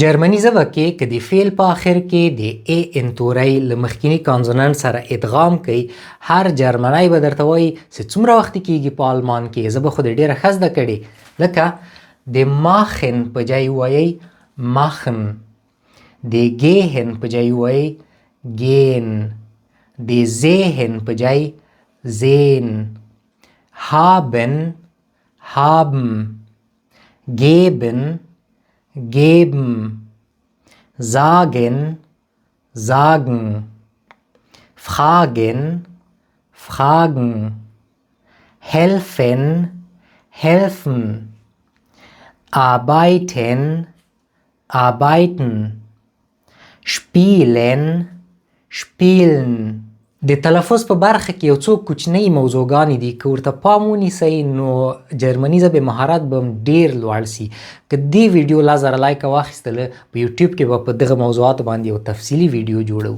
جرمني ژبه کې که د فعل په آخر کې د ای ان توری له مخکیني کانزونانت سره ادغام کوي، هر جرمنی به درته وایي چې څومره وخت کېږي په آلمان کې. زه به خو د ډېره ښه زده کړې. لکه د ماخن په جای وایي ماخن، د ګیهن په جای وایي ګین، د زیهن په جای زین، هابن هابن، geben geben، sagen sagen، fragen fragen، helfen helfen، arbeiten arbeiten، spielen spielen. د تلفظ په برخه کې یو څو کوچنۍ موضوعګانې دي، که ورته پام ونیسئ نو جرمني ژبې مهارت به هم ډېر لوړ سي. که دې ویډیو 1000 لایکه واخیستله په یوټیوب کې به په دغه موضوعاتو باندې یو تفصیلي ویډیو جوړو.